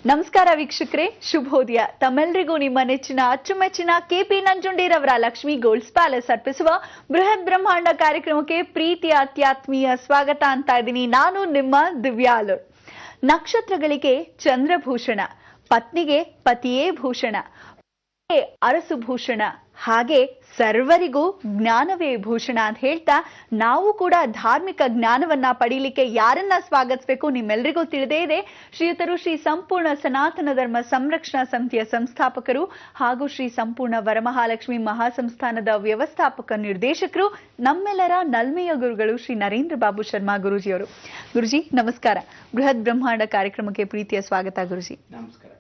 ನಮಸ್ಕಾರ ವೀಕ್ಷಕರೇ, ಶುಭೋದಯ. ತಮ್ಮೆಲ್ಲರಿಗೂ ನಿಮ್ಮ ನೆಚ್ಚಿನ ಅಚ್ಚುಮೆಚ್ಚಿನ ಕೆಪಿ ನಂಜುಂಡಿರವರ ಲಕ್ಷ್ಮಿ ಗೋಲ್ಡ್ಸ್ ಪ್ಯಾಲೇಸ್ ಅರ್ಪಿಸುವ ಬೃಹತ್ ಬ್ರಹ್ಮಾಂಡ ಕಾರ್ಯಕ್ರಮಕ್ಕೆ ಪ್ರೀತಿಯ ಅತ್ಯಾತ್ಮೀಯ ಸ್ವಾಗತ ಅಂತ ಇದ್ದೀನಿ. ನಾನು ನಿಮ್ಮ ದಿವ್ಯಾಲು. ನಕ್ಷತ್ರಗಳಿಗೆ ಚಂದ್ರಭೂಷಣ, ಪತ್ನಿಗೆ ಪತಿಯೇ ಭೂಷಣ, ಅರಸು ಭೂಷಣ, ಹಾಗೆ ಸರ್ವರಿಗೂ ಜ್ಞಾನವೇ ಭೂಷಣ ಅಂತ ಹೇಳ್ತಾ ನಾವು ಕೂಡ ಧಾರ್ಮಿಕ ಜ್ಞಾನವನ್ನ ಪಡೀಲಿಕ್ಕೆ ಯಾರನ್ನ ಸ್ವಾಗತಿಸಬೇಕು ನಿಮ್ಮೆಲ್ಲರಿಗೂ ತಿಳಿದೇ ಇದೆ. ಶ್ರೀಯುತರು ಶ್ರೀ ಸಂಪೂರ್ಣ ಸನಾತನ ಧರ್ಮ ಸಂರಕ್ಷಣಾ ಸಮಿತಿಯ ಸಂಸ್ಥಾಪಕರು ಹಾಗೂ ಶ್ರೀ ಸಂಪೂರ್ಣ ವರಮಹಾಲಕ್ಷ್ಮಿ ಮಹಾಸಂಸ್ಥಾನದ ವ್ಯವಸ್ಥಾಪಕ ನಿರ್ದೇಶಕರು, ನಮ್ಮೆಲ್ಲರ ನಲ್ಮೆಯ ಗುರುಗಳು ಶ್ರೀ ನರೇಂದ್ರ ಬಾಬು ಶರ್ಮಾ ಗುರೂಜಿಯವರು. ಗುರುಜಿ ನಮಸ್ಕಾರ. ಬೃಹತ್ ಬ್ರಹ್ಮಾಂಡ ಕಾರ್ಯಕ್ರಮಕ್ಕೆ ಪ್ರೀತಿಯ ಸ್ವಾಗತ ಗುರುಜಿ. ನಮಸ್ಕಾರ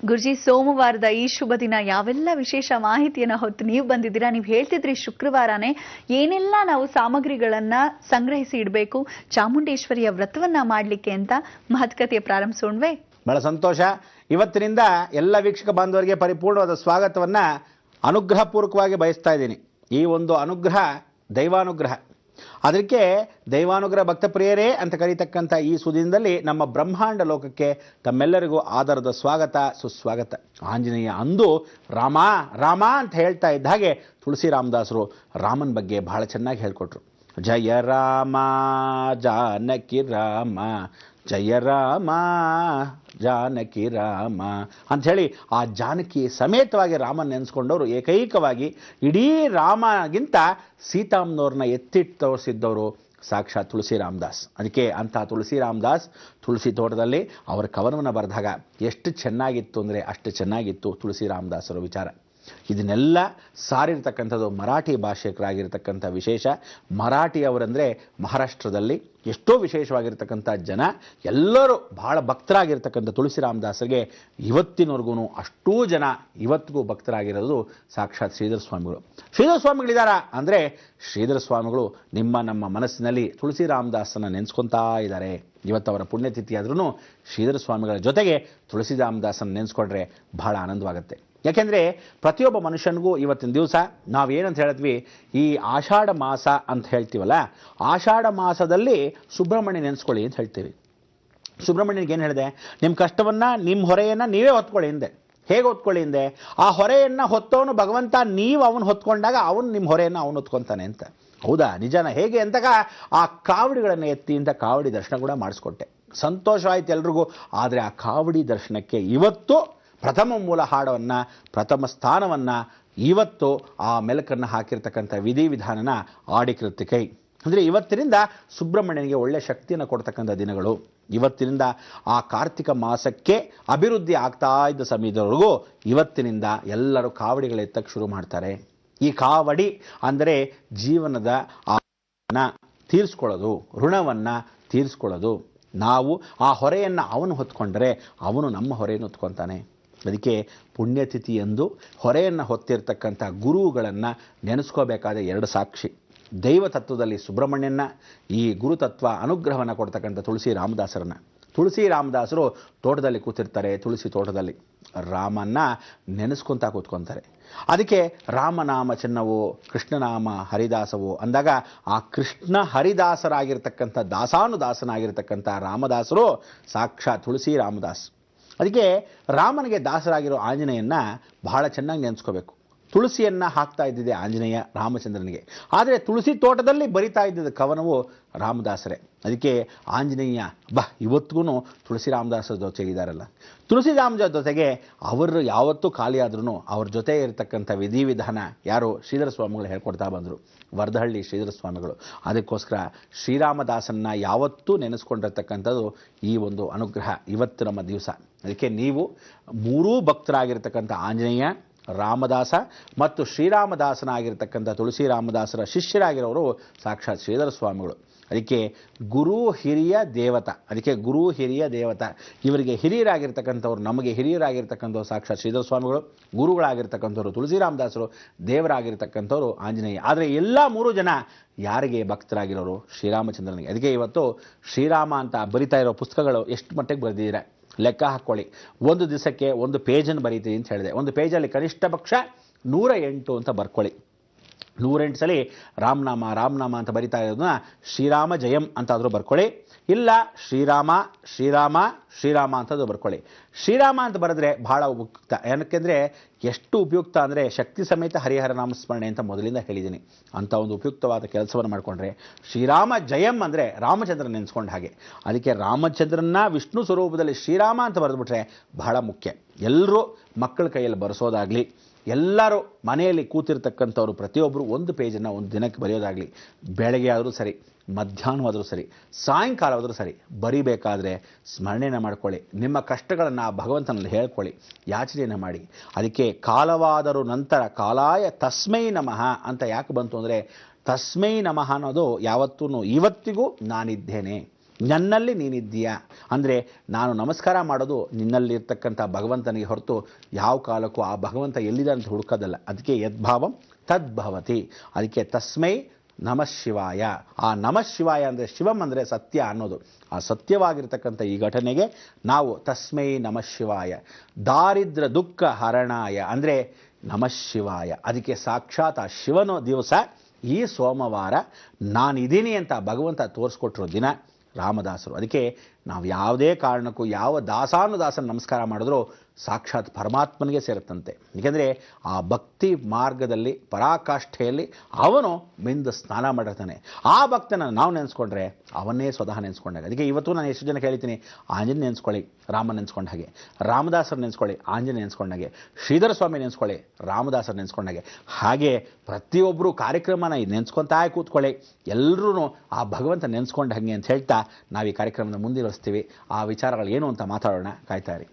ಗುರುಜಿ. ಸೋಮವಾರದ ಈ ಶುಭ ದಿನ ಯಾವೆಲ್ಲ ವಿಶೇಷ ಮಾಹಿತಿಯನ್ನ ಹೊತ್ತು ನೀವು ಬಂದಿದ್ದೀರಾ? ನೀವು ಹೇಳ್ತಿದ್ರಿ ಶುಕ್ರವಾರನೇ ಏನೆಲ್ಲ ನಾವು ಸಾಮಗ್ರಿಗಳನ್ನ ಸಂಗ್ರಹಿಸಿ ಇಡಬೇಕು ಚಾಮುಂಡೇಶ್ವರಿಯ ವ್ರತವನ್ನ ಮಾಡ್ಲಿಕ್ಕೆ ಅಂತ. ಮಹತ್ಕತೆಯ ಪ್ರಾರಂಭಿಸೋಣ್ವೆ? ಬಹಳ ಸಂತೋಷ. ಇವತ್ತಿನಿಂದ ಎಲ್ಲ ವೀಕ್ಷಕ ಬಾಂಧವರಿಗೆ ಪರಿಪೂರ್ಣವಾದ ಸ್ವಾಗತವನ್ನ ಅನುಗ್ರಹಪೂರ್ವಕವಾಗಿ ಬಯಸ್ತಾ ಇದ್ದೀನಿ. ಈ ಒಂದು ಅನುಗ್ರಹ ದೈವಾನುಗ್ರಹ, ಅದಕ್ಕೆ ದೈವಾನುಗ್ರಹ ಭಕ್ತಪ್ರಿಯರೇ ಅಂತ ಕರೀತಕ್ಕಂಥ ಈ ಸುದಿನದಲ್ಲಿ ನಮ್ಮ ಬ್ರಹ್ಮಾಂಡ ಲೋಕಕ್ಕೆ ತಮ್ಮೆಲ್ಲರಿಗೂ ಆದರದ ಸ್ವಾಗತ, ಸುಸ್ವಾಗತ. ಆಂಜನೇಯ ಅಂದು ರಾಮ ರಾಮ ಅಂತ ಹೇಳ್ತಾ ಇದ್ದ ಹಾಗೆ ತುಳಸಿ ರಾಮದಾಸರು ರಾಮನ ಬಗ್ಗೆ ಬಹಳ ಚೆನ್ನಾಗಿ ಹೇಳ್ಕೊಟ್ರು. ಜಯ ರಾಮ ಜಾನಕಿ ರಾಮ, ಜಯ ರಾಮ ಜಾನಕಿ ರಾಮ ಅಂಥೇಳಿ ಆ ಜಾನಕಿ ಸಮೇತವಾಗಿ ರಾಮನ ನೆನೆಸ್ಕೊಂಡವರು ಏಕೈಕವಾಗಿ ಇಡೀ ರಾಮಗಿಂತ ಸೀತಾಮ್ನವ್ರನ್ನ ಎತ್ತಿಟ್ಟು ತೋರಿಸಿದ್ದವರು ಸಾಕ್ಷಾತ್ ತುಳಸಿ ರಾಮದಾಸ್. ಅದಕ್ಕೆ ಅಂಥ ತುಳಸಿ ರಾಮದಾಸ್ ತುಳಸಿ ತೋಟದಲ್ಲಿ ಅವರ ಕವನವನ್ನು ಬರೆದಾಗ ಎಷ್ಟು ಚೆನ್ನಾಗಿತ್ತು ಅಂದರೆ ಅಷ್ಟು ಚೆನ್ನಾಗಿತ್ತು ತುಳಸಿ ರಾಮದಾಸರ ವಿಚಾರ. ಇದನ್ನೆಲ್ಲ ಸಾರಿರ್ತಕ್ಕಂಥದ್ದು ಮರಾಠಿ ಭಾಷಿಕರಾಗಿರ್ತಕ್ಕಂಥ ವಿಶೇಷ. ಮರಾಠಿಯವರಂದರೆ ಮಹಾರಾಷ್ಟ್ರದಲ್ಲಿ ಎಷ್ಟೋ ವಿಶೇಷವಾಗಿರ್ತಕ್ಕಂಥ ಜನ, ಎಲ್ಲರೂ ಬಹಳ ಭಕ್ತರಾಗಿರ್ತಕ್ಕಂಥ ತುಳಸಿ ರಾಮದಾಸರಿಗೆ ಇವತ್ತಿನವರೆಗೂ ಅಷ್ಟೂ ಜನ ಇವತ್ತಿಗೂ ಭಕ್ತರಾಗಿರೋದು ಸಾಕ್ಷಾತ್ ಶ್ರೀಧರ ಸ್ವಾಮಿಗಳು. ಶ್ರೀಧರ ಸ್ವಾಮಿಗಳಿದ್ದಾರಾ ಅಂದರೆ ಶ್ರೀಧರ ಸ್ವಾಮಿಗಳು ನಮ್ಮ ಮನಸ್ಸಿನಲ್ಲಿ ತುಳಸಿ ರಾಮದಾಸನ ನೆನೆಸ್ಕೊತಾ ಇದ್ದಾರೆ. ಇವತ್ತು ಅವರ ಪುಣ್ಯತಿಥಿ ಆದ್ರೂ ಶ್ರೀಧರ ಸ್ವಾಮಿಗಳ ಜೊತೆಗೆ ತುಳಸಿ ರಾಮದಾಸನ ನೆನೆಸ್ಕೊಂಡ್ರೆ ಬಹಳ ಆನಂದವಾಗುತ್ತೆ. ಯಾಕೆಂದರೆ ಪ್ರತಿಯೊಬ್ಬ ಮನುಷ್ಯನಿಗೂ ಇವತ್ತಿನ ದಿವಸ ನಾವೇನಂತ ಹೇಳಿದ್ವಿ, ಈ ಆಷಾಢ ಮಾಸ ಅಂತ ಹೇಳ್ತೀವಲ್ಲ, ಆಷಾಢ ಮಾಸದಲ್ಲಿ ಸುಬ್ರಹ್ಮಣ್ಯ ನೆನೆಸ್ಕೊಳ್ಳಿ ಅಂತ ಹೇಳ್ತೀವಿ. ಸುಬ್ರಹ್ಮಣ್ಯನಿಗೆ ಏನು ಹೇಳಿದೆ? ನಿಮ್ಮ ಕಷ್ಟವನ್ನು, ನಿಮ್ಮ ಹೊರೆಯನ್ನು ನೀವೇ ಹೊತ್ಕೊಳ್ಳಿ ಹಿಂದೆ. ಹೇಗೆ ಹೊತ್ಕೊಳ್ಳಿ ಹಿಂದೆ? ಆ ಹೊರೆಯನ್ನು ಹೊತ್ತವನು ಭಗವಂತ, ನೀವು ಅವನು ಹೊತ್ಕೊಂಡಾಗ ಅವನು ನಿಮ್ಮ ಹೊರೆಯನ್ನು ಅವನು ಹೊತ್ಕೊತಾನೆ ಅಂತ. ಹೌದಾ? ನಿಜಾನ? ಹೇಗೆ ಅಂತಾಗ ಆ ಕಾವಡಿಗಳನ್ನು ಎತ್ತಿ ಅಂತ ಕಾವಡಿ ದರ್ಶನ ಕೂಡ ಮಾಡಿಸ್ಕೊಟ್ಟೆ. ಸಂತೋಷ ಆಯ್ತು ಎಲ್ರಿಗೂ. ಆದರೆ ಆ ಕಾವಡಿ ದರ್ಶನಕ್ಕೆ ಇವತ್ತು ಪ್ರಥಮ ಮೂಲ ಹಾಡವನ್ನು, ಪ್ರಥಮ ಸ್ಥಾನವನ್ನು ಇವತ್ತು ಆ ಮೆಲಕನ್ನು ಹಾಕಿರ್ತಕ್ಕಂಥ ವಿಧಿವಿಧಾನನ ಆಡಿಕೃತಿಕೈ. ಅಂದರೆ ಇವತ್ತಿನಿಂದ ಸುಬ್ರಹ್ಮಣ್ಯನಿಗೆ ಒಳ್ಳೆಯ ಶಕ್ತಿಯನ್ನು ಕೊಡ್ತಕ್ಕಂಥ ದಿನಗಳು. ಇವತ್ತಿನಿಂದ ಆ ಕಾರ್ತಿಕ ಮಾಸಕ್ಕೆ ಅಭಿವೃದ್ಧಿ ಆಗ್ತಾ ಇದ್ದ ಸಮಯದವರೆಗೂ ಇವತ್ತಿನಿಂದ ಎಲ್ಲರೂ ಕಾವಡಿಗಳೆತ್ತಕ್ಕೆ ಶುರು ಮಾಡ್ತಾರೆ. ಈ ಕಾವಡಿ ಅಂದರೆ ಜೀವನದ ತೀರಿಸ್ಕೊಳ್ಳೋದು, ಋಣವನ್ನು ತೀರಿಸ್ಕೊಳ್ಳೋದು. ನಾವು ಆ ಹೊರೆಯನ್ನು ಅವನು ಹೊತ್ಕೊಂಡ್ರೆ ಅವನು ನಮ್ಮ ಹೊರೆಯನ್ನು ಹೊತ್ಕೊತಾನೆ. ಅದಕ್ಕೆ ಪುಣ್ಯತಿಥಿ ಎಂದು ಹೊರೆಯನ್ನು ಹೊತ್ತಿರ್ತಕ್ಕಂಥ ಗುರುಗಳನ್ನು ನೆನೆಸ್ಕೋಬೇಕಾದ ಎರಡು ಸಾಕ್ಷಿ. ದೈವ ತತ್ವದಲ್ಲಿ ಸುಬ್ರಹ್ಮಣ್ಯನ, ಈ ಗುರುತತ್ವ ಅನುಗ್ರಹವನ್ನು ಕೊಡ್ತಕ್ಕಂಥ ತುಳಸಿ ರಾಮದಾಸರನ್ನು. ತುಳಸಿ ರಾಮದಾಸರು ತೋಟದಲ್ಲಿ ಕೂತಿರ್ತಾರೆ, ತುಳಸಿ ತೋಟದಲ್ಲಿ ರಾಮನ್ನ ನೆನೆಸ್ಕೊತಾ ಕೂತ್ಕೊತಾರೆ. ಅದಕ್ಕೆ ರಾಮನಾಮ ಚೆನ್ನವು ಕೃಷ್ಣನಾಮ ಹರಿದಾಸವು ಅಂದಾಗ ಆ ಕೃಷ್ಣ ಹರಿದಾಸರಾಗಿರ್ತಕ್ಕಂಥ ದಾಸಾನುದಾಸನಾಗಿರ್ತಕ್ಕಂಥ ರಾಮದಾಸರು ಸಾಕ್ಷಾತ್ ತುಳಸಿ ರಾಮದಾಸ್. ಅದಕ್ಕೆ ರಾಮನಿಗೆ ದಾಸರಾಗಿರೋ ಆಂಜನೇಯನ್ನ ಬಹಳ ಚೆನ್ನಾಗಿ ನೆನೆಸ್ಕೋಬೇಕು. ತುಳಸಿಯನ್ನು ಹಾಕ್ತಾ ಇದ್ದಿದೆ ಆಂಜನೇಯ ರಾಮಚಂದ್ರನಿಗೆ. ಆದರೆ ತುಳಸಿ ತೋಟದಲ್ಲಿ ಬರಿತಾ ಇದ್ದಿದ್ದ ಕವನವು ರಾಮದಾಸರೇ. ಅದಕ್ಕೆ ಆಂಜನೇಯ ಇವತ್ತಿಗೂ ತುಳಸಿ ರಾಮದಾಸರ ಜೊತೆಗಿದ್ದಾರಲ್ಲ. ತುಳಸಿ ರಾಮದಾಸ ಜೊತೆಗೆ ಅವರು ಯಾವತ್ತೂ ಖಾಲಿ ಆದ್ರೂ ಅವ್ರ ಜೊತೆ ಇರತಕ್ಕಂಥ ವಿಧಿವಿಧಾನ ಯಾರು? ಶ್ರೀಧರ ಸ್ವಾಮಿಗಳು ಹೇಳ್ಕೊಡ್ತಾ ಬಂದರು, ವರದಹಳ್ಳಿ ಶ್ರೀಧರ ಸ್ವಾಮಿಗಳು. ಅದಕ್ಕೋಸ್ಕರ ಶ್ರೀರಾಮದಾಸನ್ನ ಯಾವತ್ತೂ ನೆನೆಸ್ಕೊಂಡಿರ್ತಕ್ಕಂಥದ್ದು ಈ ಒಂದು ಅನುಗ್ರಹ ಇವತ್ತು ನಮ್ಮ ದಿವಸ. ಅದಕ್ಕೆ ನೀವು ಮೂರೂ ಭಕ್ತರಾಗಿರ್ತಕ್ಕಂಥ ಆಂಜನೇಯ, ರಾಮದಾಸ ಮತ್ತು ಶ್ರೀರಾಮದಾಸನಾಗಿರ್ತಕ್ಕಂಥ ತುಳಸಿ ರಾಮದಾಸರ ಶಿಷ್ಯರಾಗಿರೋರು ಸಾಕ್ಷಾತ್ ಶ್ರೀಧರ ಸ್ವಾಮಿಗಳು. ಅದಕ್ಕೆ ಗುರು ಹಿರಿಯ ದೇವತ. ಅದಕ್ಕೆ ಗುರು ಹಿರಿಯ ದೇವತ. ಇವರಿಗೆ ಹಿರಿಯರಾಗಿರ್ತಕ್ಕಂಥವ್ರು, ನಮಗೆ ಹಿರಿಯರಾಗಿರ್ತಕ್ಕಂಥವ್ರು ಸಾಕ್ಷಾತ್ ಶ್ರೀಧರ ಸ್ವಾಮಿಗಳು, ಗುರುಗಳಾಗಿರ್ತಕ್ಕಂಥವ್ರು ತುಳಸಿ ರಾಮದಾಸರು, ದೇವರಾಗಿರ್ತಕ್ಕಂಥವ್ರು ಆಂಜನೇಯ. ಆದರೆ ಎಲ್ಲ ಮೂರು ಜನ ಯಾರಿಗೆ ಭಕ್ತರಾಗಿರೋರು? ಶ್ರೀರಾಮಚಂದ್ರನಿಗೆ. ಅದಕ್ಕೆ ಇವತ್ತು ಶ್ರೀರಾಮ ಅಂತ ಬರಿತಾ ಇರೋ ಪುಸ್ತಕಗಳು ಎಷ್ಟು ಮಟ್ಟಿಗೆ ಬರೆದಿದ್ದೀರಾ ಲೆಕ್ಕ ಹಾಕ್ಕೊಳ್ಳಿ. ಒಂದು ದಿವಸಕ್ಕೆ ಒಂದು ಪೇಜನ್ನು ಬರೀತೀವಿ ಅಂತ ಹೇಳಿದೆ. ಒಂದು ಪೇಜಲ್ಲಿ ಕನಿಷ್ಠ ಪಕ್ಷ 108 ಅಂತ ಬರ್ಕೊಳ್ಳಿ. 108 ಸಲ ರಾಮನಾಮ ರಾಮನಾಮ ಅಂತ ಬರಿತಾ ಇರೋದನ್ನ ಶ್ರೀರಾಮ ಜಯಂ ಅಂತಾದರೂ ಬರ್ಕೊಳ್ಳಿ, ಇಲ್ಲ ಶ್ರೀರಾಮ ಶ್ರೀರಾಮ ಶ್ರೀರಾಮ ಅಂತದ್ದು ಬರ್ಕೊಳ್ಳಿ. ಶ್ರೀರಾಮ ಅಂತ ಬರೆದ್ರೆ ಬಹಳ ಉಪಯುಕ್ತ. ಏನಕ್ಕೆಂದರೆ ಎಷ್ಟು ಉಪಯುಕ್ತ ಅಂದರೆ ಶಕ್ತಿ ಸಮೇತ ಹರಿಹರ ನಾಮಸ್ಮರಣೆ ಅಂತ ಮೊದಲಿಂದ ಹೇಳಿದ್ದೀನಿ. ಅಂಥ ಒಂದು ಉಪಯುಕ್ತವಾದ ಕೆಲಸವನ್ನು ಮಾಡಿಕೊಂಡ್ರೆ ಶ್ರೀರಾಮ ಜಯಂ ಅಂದರೆ ರಾಮಚಂದ್ರ ನೆನೆಸ್ಕೊಂಡು ಹಾಗೆ. ಅದಕ್ಕೆ ರಾಮಚಂದ್ರನ ವಿಷ್ಣು ಸ್ವರೂಪದಲ್ಲಿ ಶ್ರೀರಾಮ ಅಂತ ಬರೆದುಬಿಟ್ರೆ ಬಹಳ ಮುಖ್ಯ. ಎಲ್ಲರೂ ಮಕ್ಕಳ ಕೈಯಲ್ಲಿ ಬರೆಸೋದಾಗಲಿ, ಎಲ್ಲರೂ ಮನೆಯಲ್ಲಿ ಕೂತಿರ್ತಕ್ಕಂಥವ್ರು ಪ್ರತಿಯೊಬ್ಬರು ಒಂದು ಪೇಜನ್ನು ಒಂದು ದಿನಕ್ಕೆ ಬರೆಯೋದಾಗಲಿ, ಬೆಳಗ್ಗೆ ಆದರೂ ಸರಿ, ಮಧ್ಯಾಹ್ನವಾದರೂ ಸರಿ, ಸಾಯಂಕಾಲವಾದರೂ ಸರಿ, ಬರಿಬೇಕಾದ್ರೆ ಸ್ಮರಣೆಯನ್ನು ಮಾಡ್ಕೊಳ್ಳಿ. ನಿಮ್ಮ ಕಷ್ಟಗಳನ್ನು ಆ ಭಗವಂತನಲ್ಲಿ ಹೇಳ್ಕೊಳ್ಳಿ, ಯಾಚನೆಯನ್ನು ಮಾಡಿ. ಅದಕ್ಕೆ ಕಾಲವಾದರೂ ನಂತರ ಕಾಲಾಯ ತಸ್ಮೈ ನಮಃ ಅಂತ ಯಾಕೆ ಬಂತು ಅಂದರೆ, ತಸ್ಮೈ ನಮಃ ಅನ್ನೋದು ಯಾವತ್ತೂ ಇವತ್ತಿಗೂ ನಾನಿದ್ದೇನೆ, ನನ್ನಲ್ಲಿ ನೀನಿದ್ದೀಯಾ ಅಂದರೆ ನಾನು ನಮಸ್ಕಾರ ಮಾಡೋದು ನಿನ್ನಲ್ಲಿರ್ತಕ್ಕಂಥ ಭಗವಂತನಿಗೆ ಹೊರತು ಯಾವ ಕಾಲಕ್ಕೂ ಆ ಭಗವಂತ ಎಲ್ಲಿದೆ ಅಂತ ಹುಡುಕೋದಲ್ಲ. ಅದಕ್ಕೆ ಯದ್ಭಾವಂ ತದ್ಭವತಿ. ಅದಕ್ಕೆ ತಸ್ಮೈ ನಮಃ ಶಿವಾಯ. ಆ ನಮಃ ಶಿವಾಯ ಅಂದರೆ ಶಿವಂ ಅಂದರೆ ಸತ್ಯ ಅನ್ನೋದು. ಆ ಸತ್ಯವಾಗಿರ್ತಕ್ಕಂಥ ಈ ಘಟನೆಗೆ ನಾವು ತಸ್ಮೈ ನಮಃ ಶಿವಾಯ. ದಾರಿದ್ರ ದುಃಖ ಹರಣಾಯ ಅಂದರೆ ನಮಃ ಶಿವಾಯ. ಅದಕ್ಕೆ ಸಾಕ್ಷಾತ್ ಆ ಶಿವನ ದಿವಸ ಈ ಸೋಮವಾರ ನಾನಿದ್ದೀನಿ ಅಂತ ಭಗವಂತ ತೋರಿಸ್ಕೊಟ್ರೋ ದಿನ ರಾಮದಾಸರು. ಅದಕ್ಕೆ ನಾವು ಯಾವುದೇ ಕಾರಣಕ್ಕೂ ಯಾವ ದಾಸಾನುದಾಸನ ನಮಸ್ಕಾರ ಮಾಡಿದ್ರೂ ಸಾಕ್ಷಾತ್ ಪರಮಾತ್ಮನಿಗೆ ಸೇರುತ್ತಂತೆ. ಏಕೆಂದರೆ ಆ ಭಕ್ತಿ ಮಾರ್ಗದಲ್ಲಿ ಪರಾಕಾಷ್ಠೆಯಲ್ಲಿ ಅವನು ಮಿಂದು ಸ್ನಾನ ಮಾಡಿರ್ತಾನೆ. ಆ ಭಕ್ತನ ನಾವು ನೆನೆಸ್ಕೊಂಡ್ರೆ ಅವನ್ನೇ ಸ್ವತಃ ನೆನೆಸ್ಕೊಂಡಾಗ. ಅದಕ್ಕೆ ಇವತ್ತು ನಾನು ಎಷ್ಟು ಜನಕ್ಕೆ ಹೇಳ್ತೀನಿ, ಆಂಜನೇಯ ನೆನೆಸ್ಕೊಳ್ಳಿ ರಾಮನ ನೆನೆಸ್ಕೊಂಡ ಹಾಗೆ, ರಾಮದಾಸರು ನೆನೆಸ್ಕೊಳ್ಳಿ ಆಂಜನೇಯ ನೆನೆಸ್ಕೊಂಡಾಗೆ, ಶ್ರೀಧರ ಸ್ವಾಮಿ ನೆನೆಸ್ಕೊಳ್ಳಿ ರಾಮದಾಸರು ನೆನೆಸ್ಕೊಂಡಾಗೆ. ಹಾಗೆ ಪ್ರತಿಯೊಬ್ಬರು ಕಾರ್ಯಕ್ರಮನ ನೆನೆಸ್ಕೊತಾ ಕೂತ್ಕೊಳ್ಳಿ, ಎಲ್ಲರೂ ಆ ಭಗವಂತ ನೆನೆಸ್ಕೊಂಡ ಹಾಗೆ ಅಂತ ಹೇಳ್ತಾ ನಾವು ಈ ಕಾರ್ಯಕ್ರಮದ ಮುಂದುವರಿಸ್ತೀವಿ. ಆ ವಿಚಾರಗಳು ಏನು ಅಂತ ಮಾತಾಡೋಣ, ಕಾಯ್ತಾ ಇರಿ.